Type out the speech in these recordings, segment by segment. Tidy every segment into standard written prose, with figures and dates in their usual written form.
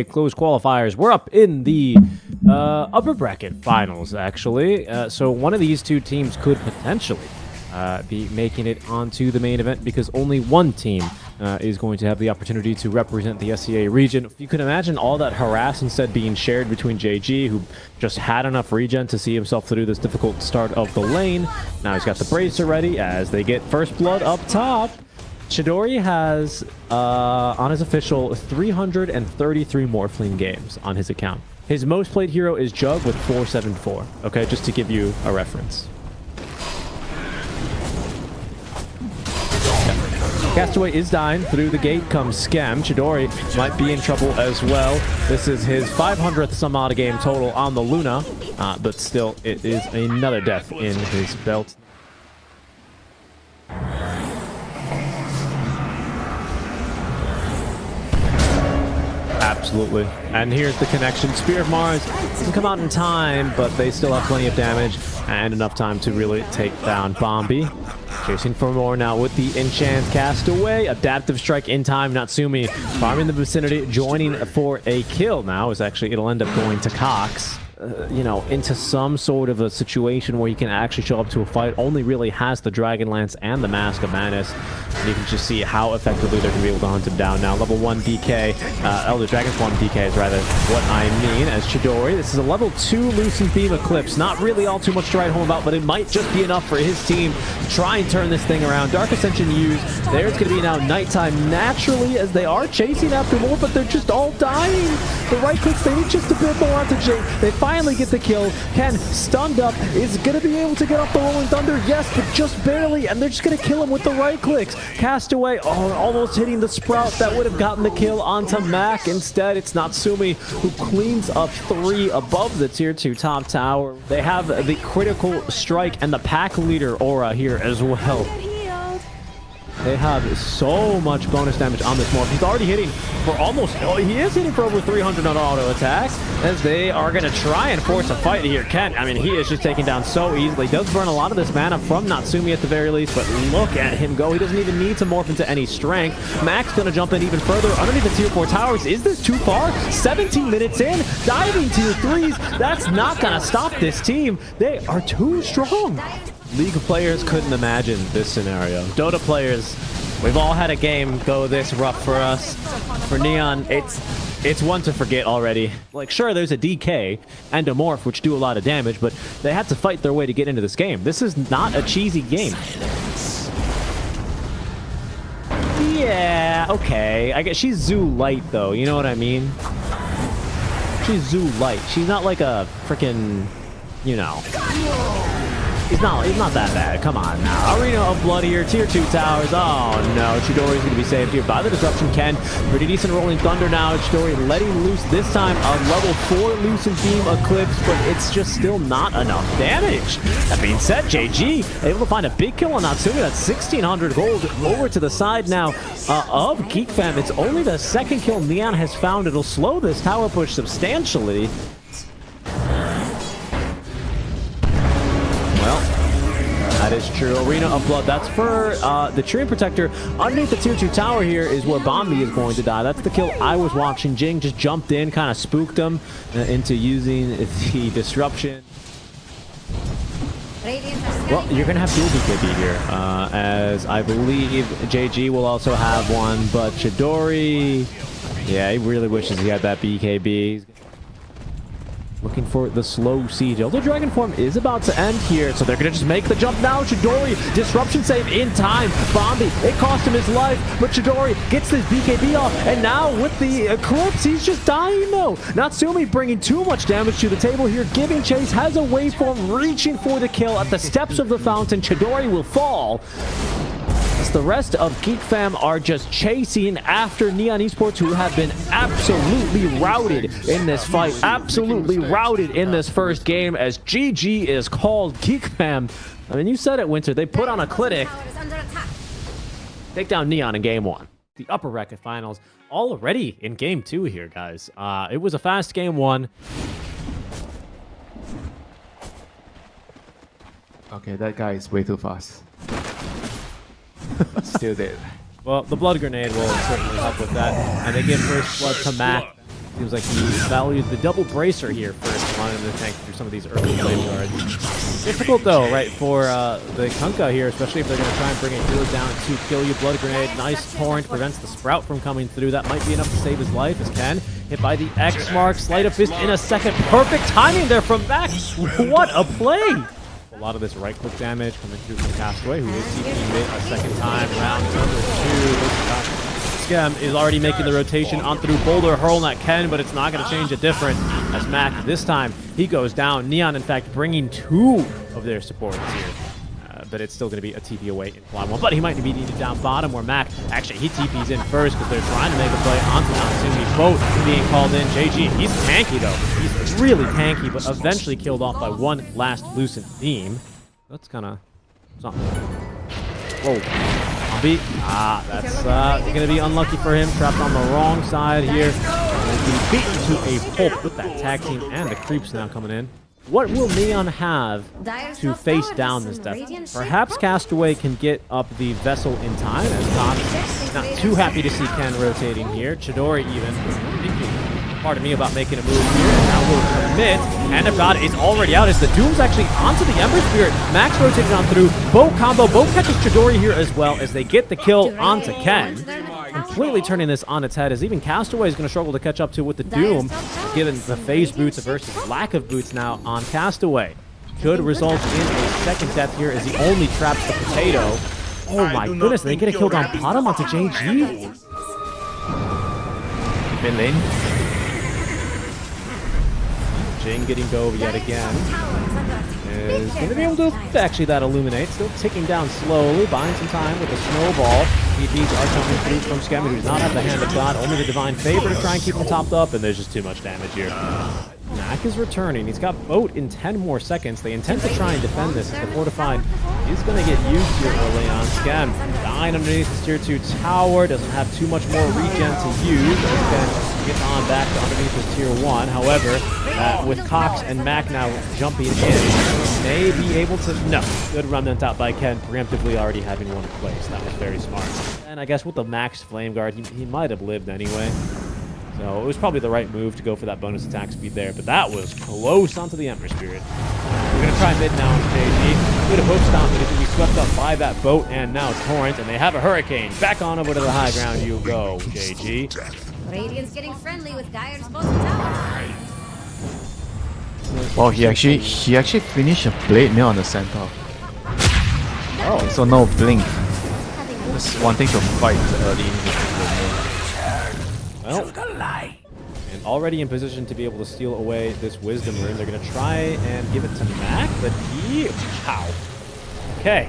closed qualifiers. We're up in the upper bracket finals, actually. So one of these two teams could potentially be making it onto the main event because only one team is going to have the opportunity to represent the SEA region. You can imagine all that harass instead being shared between JG, who just had enough regen to see himself through this difficult start of the lane. Now he's got the bracer ready as they get first blood up top. Chidori has, on his official, 333 Morphling games on his account. His most played hero is Jug with 474, okay, just to give you a reference. Castaway is dying. Through the gate comes Scam. Chidori might be in trouble as well. This is his 500th some odd game total on the Luna, but still, it is another death in his belt. Absolutely. And here's the connection. Spear of Mars doesn't come out in time, but they still have plenty of damage and enough time to really take down Bombi. Chasing for more now with the enchant Castaway. Adaptive strike in time. Natsumi farming the vicinity, joining for a kill now. It'll end up going to Cox. You know, into some sort of a situation where he can actually show up to a fight. Only really has the Dragon Lance and the Mask of Madness. And you can just see how effectively they're going to be able to hunt him down now. Level 1 DK, Elder Dragon Form DK is rather what I mean as Chidori. This is a level 2 Lucent Beam Eclipse. Not really all too much to write home about, but it might just be enough for his team to try and turn this thing around. Dark Ascension used. There's going to be now nighttime naturally as they are chasing after more, but they're just all dying. The right clicks, they need just a bit more onto Jake. They finally get the kill. Ken, stunned up, is going to be able to get off the Rolling Thunder. Yes, but just barely, and they're just going to kill him with the right clicks. Castaway, almost hitting the Sprout. That would have gotten the kill onto Mac. Instead, it's Natsumi who cleans up 3 above the tier 2 top tower. They have the critical strike and the pack leader aura here as well. They have so much bonus damage on this morph. He's already hitting for almost... Oh, he is hitting for over 300 on auto attacks as they are going to try and force a fight here. Ken, I mean, he is just taken down so easily. Does burn a lot of this mana from Natsumi at the very least, but look at him go. He doesn't even need to morph into any strength. Mac's going to jump in even further underneath the tier 4 towers. Is this too far? 17 minutes in, diving tier 3s. That's not going to stop this team. They are too strong. League of players couldn't imagine this scenario. Dota players, we've all had a game go this rough for us. For Neon, it's one to forget already. Like, sure, there's a DK and a Morph, which do a lot of damage, but they had to fight their way to get into this game. This is not a cheesy game. Yeah, okay. I guess she's Zoo Light, though. You know what I mean? She's Zoo Light. She's not like a freaking, you know... He's not that bad. Come on now. Arena of Blood here. Tier 2 towers. Oh no. Chidori's going to be saved here by the disruption. Ken, pretty decent Rolling Thunder now. Chidori letting loose this time a level 4 Lucent Beam Eclipse, but it's just still not enough damage. That being said, JG able to find a big kill on Natsumi. That's 1,600 gold over to the side now of Geekfam. It's only the second kill Neon has found. It'll slow this tower push substantially. That is true. Arena of Blood. That's for the Treant Protector. Underneath the tier 2 tower here is where Bombi is going to die. That's the kill I was watching. Jing just jumped in, kind of spooked him into using the disruption. Well, you're going to have dual BKB here, as I believe JG will also have one, but Chidori, yeah, he really wishes he had that BKB. Looking for the slow siege. Elder Dragon Form is about to end here, so they're going to just make the jump now. Chidori, disruption save in time. Bombi, it cost him his life, but Chidori gets this BKB off, and now with the Eclipse, he's just dying though. Natsumi bringing too much damage to the table here, giving chase, has a waveform, reaching for the kill at the steps of the fountain. Chidori will fall. The rest of Geekfam are just chasing after Neon Esports, who have been absolutely routed in this fight. Absolutely routed in this first game as GG is called. Geekfam, I mean, you said it, Winter. They put on a clinic. Take down Neon in game 1. The upper bracket finals already in game 2 here, guys. It was a fast game 1. Okay, that guy is way too fast. Still dead. Well, the blood grenade will certainly help with that. And they give first blood to Mac. Seems like he valued the double bracer here first, wanted to tank through some of these early flame guards. Difficult though, right, for the Kunkka here, especially if they're going to try and bring a healer down to kill you. Blood grenade, nice torrent, prevents the Sprout from coming through. That might be enough to save his life as Ken hit by the X mark. Sleight of Fist in a second. Perfect timing there from Mac. What a play! A lot of this right-click damage coming through from Castaway, who is TPing mid a second time. Round number 2. Skem is already making the rotation on through Boulder, hurling at Ken, but it's not going to change a difference as Mac, this time, he goes down. Neon, in fact, bringing 2 of their supports here. But it's still going to be a TP away in Fly 1. But he might be needed down bottom where Mac, actually, he TPs in first because they're trying to make a play onto Natsumi. Both being called in. JG, he's tanky, though. He's really tanky, but eventually killed off by one last Lucent Beam. That's kind of something. Whoa. Beat. That's going to be unlucky for him. Trapped on the wrong side here. And being beaten to a pulp with that tag team and the creeps now coming in. What will Neon have to face down this death? Perhaps Castaway can get up the vessel in time, as Cox not too happy to see Ken rotating here. Chidori even thinking, pardon me, about making a move here. And now will commit. Hand of God is already out as the Doom's actually onto the Ember Spirit. Max rotated on through. Boat combo. Boat catches Chidori here as well as they get the kill onto Ken. Completely turning this on its head as even Castaway is going to struggle to catch up to with the Doom, given the phase boots versus lack of boots now on Castaway. Could result in a second death here as he only traps the potato. Oh my goodness, they get a kill down bottom onto JG. Mid lane. Jing getting dove yet again. Is going to be able to actually that illuminate. Still ticking down slowly, buying some time with a snowball. EPs are coming through from Skemmy, who does not have the Hand of God, only the Divine Favor to try and keep him topped up, and there's just too much damage here. Mac is returning. He's got Boat in 10 more seconds. They intend to try and defend this. The Fortified is going to get used here early on. Skem dying underneath this tier 2 tower. Doesn't have too much more regen to use. Then gets on back to underneath his tier 1. However, with Cox and Mac now jumping in, may be able to... No. Good remnant out by Ken, preemptively already having one in place. That was very smart. And I guess with the max Flame Guard, he might have lived anyway. So it was probably the right move to go for that bonus attack speed there, but that was close onto the Ember Spirit. We're going to try mid now on JG. Good hook stomp, but it can be swept up by that Boat and now Torrent, and they have a Hurricane. Back on over to the high ground you go, JG. Radiant's getting friendly with Dyer's bottom tower. Well, he actually finished a blade mail on the center. Oh, so no blink. Just wanting to fight early in the well, and already in position to be able to steal away this Wisdom Rune. They're going to try and give it to Mac, but he... How? Okay.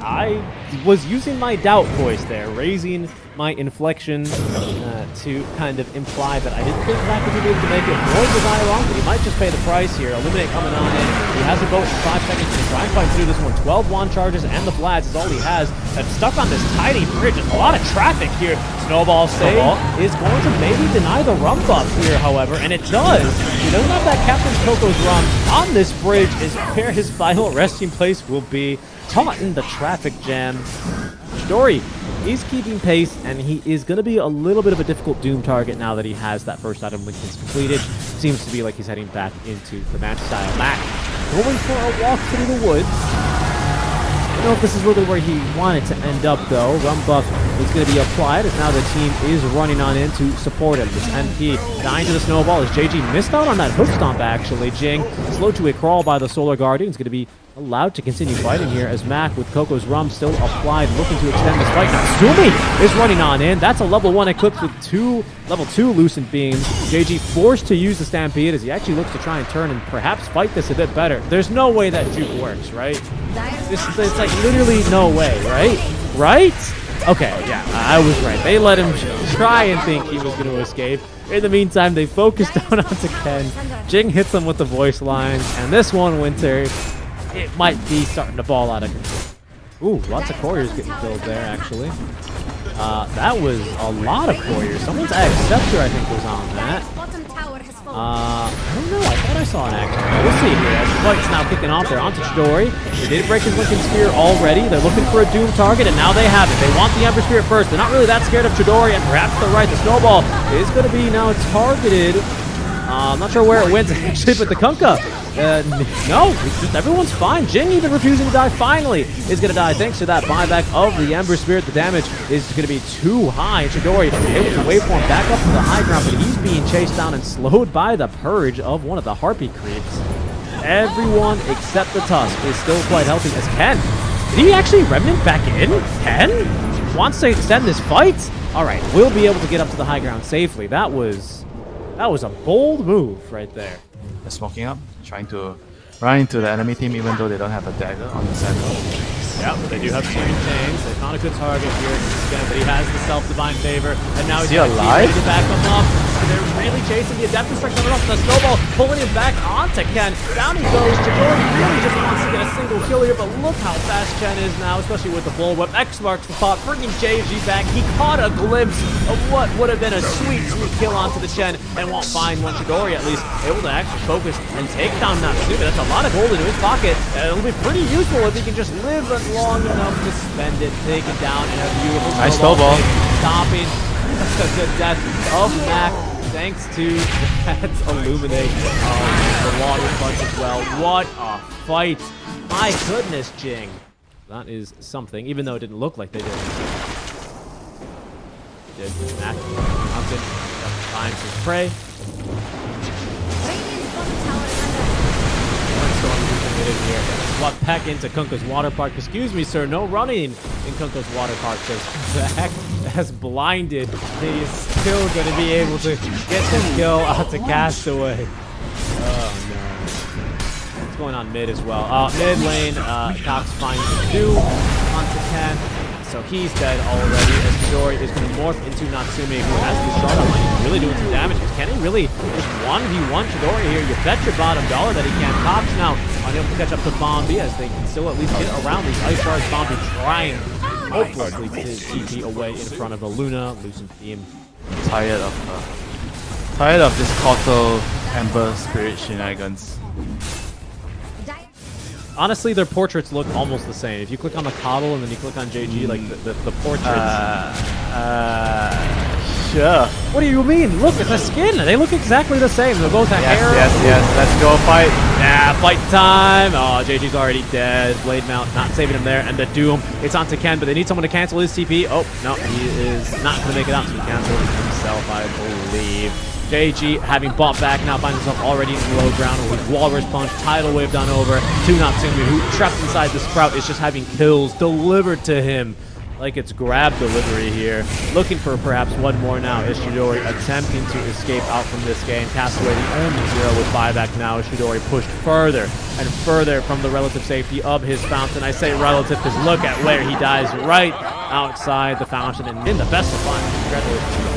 I was using my doubt voice there, raising my inflection to kind of imply that I didn't think Mac would be able to make it. Nor was I wrong, but he might just pay the price here. Illuminate coming on in. He has a boat in 5 seconds to try and fight through this one. 12 wand charges and the Vlads is all he has. And stuck on this tiny bridge. A lot of traffic here. Snowball save is going to maybe deny the rum buff here, however, and it does. He doesn't have that Captain Coco's rum on this bridge is where his final resting place will be. Caught in the traffic jam. Story, he's keeping pace, and he is going to be a little bit of a difficult Doom target now that he has that first item link is completed. Seems to be like he's heading back into the match style. Mac going for a walk through the woods. I don't know if this is really where he wanted to end up, though. Rum buff is going to be applied as now the team is running on in to support him. This NP dying to the snowball as JG missed out on that hook stomp, actually. Jing slow to a crawl by the Solar Guardian. Is going to be allowed to continue fighting here as Mac with Coco's Rum still applied, looking to extend this fight. Now Sumi is running on in. That's a level 1 Eclipse with 2 level 2 Lucent Beams. JG forced to use the Stampede as he actually looks to try and turn and perhaps fight this a bit better. There's no way that juke works, right? It's like literally no way, right? Right? Okay, yeah, I was right. They let him try and think he was going to escape. In the meantime, they focus down onto Ken. Jing hits him with the voice line, and this one, Winter, it might be starting to ball out of control. Ooh, lots of couriers getting killed there, actually. That was a lot of couriers. Someone's Ag Scepter, I think, was on that. I don't know. I thought I saw an action. We'll see here. As the fight's now kicking off there onto Chidori. They did break his Lincoln Spear already. They're looking for a Doom target, and now they have it. They want the Ember Spirit first. They're not really that scared of Chidori, and perhaps they're right. The Snowball is going to be now targeted. I'm not sure where it went actually, but the Kunkka. No, it's just everyone's fine. Jing even refusing to die finally is going to die thanks to that buyback of the Ember Spirit. The damage is going to be too high. Chidori able to waveform back up to the high ground, but he's being chased down and slowed by the purge of one of the Harpy creeps. Everyone except the Tusk is still quite healthy as Ken. Did he actually Remnant back in? Ken wants to extend this fight? All right, we'll be able to get up to the high ground safely. That was a bold move right there. They're smoking up, trying to run into the enemy team even though they don't have a dagger on the center. Yeah, but they do have Searing Chains. They found a good target here again, but he has the Self-Divine Favor, and now he's alive? ready to back him up. They're really chasing the Adept Destruct coming off the Snowball, pulling him back onto Ken. Down he goes. Chidori really just wants to get a single kill here, but look how fast Chen is now, especially with the Bullwhip. X marks the spot, bringing JG back. He caught a glimpse of what would have been a sweet, sweet kill onto the Chen, and won't find one. Chidori at least able to actually focus and take down Natsume. That's a lot of gold into his pocket. It'll be pretty useful if he can just live long enough to spend it, take it down, and a beautiful Nice snowball. Stopping the death of Mac. Thanks to that Illuminate the water punch as well. What a fight. My goodness, Jing. That is something, even though it didn't look like they did. They did. Mac mounted, finds his prey. Radiant's bottom tower is under Here. Swap back into Kunkka's water park. Excuse me, sir. No running in Kunkka's water park. Because Zach has blinded. He is still going to be able to get this kill out to Castaway. Oh, no. What's going on mid as well? Mid lane, Cox finds the do onto Ken. So he's dead already as Chidori is going to morph into Natsume, who has the shot on line. He's really doing some damage. Can he really just 1v1 Chidori here? You bet your bottom dollar that he can. Cox now unable to catch up to Bombi as they can still at least get around these ice shards. Bombi trying hopelessly to TP away in front of a Luna. Losing theme. Tired of this Kotal Ember Spirit shenanigans. Honestly, their portraits look almost the same. If you click on the Coddle and then you click on JG, like the portraits. Sure. What do you mean? Look at the skin. They look exactly the same. They're both hair. Yes. Let's go fight. Yeah, fight time. Oh, JG's already dead. Blade Mount not saving him there. And the Doom. It's onto Ken, but they need someone to cancel his TP. Oh, no, he is not going to make it out, so he canceled himself, I believe. JG, having bought back, now finds himself already in the low ground with Walrus Punch, Tidal Wave done over to Natsume, who trapped inside the Sprout is just having kills delivered to him. Like it's grab delivery here. Looking for perhaps one more now is Chidori attempting to escape out from this game. Castaway the only hero with buyback now as Chidori pushed further and further from the relative safety of his fountain. I say relative because look at where he dies, right outside the fountain and in the best of fun. Congratulations.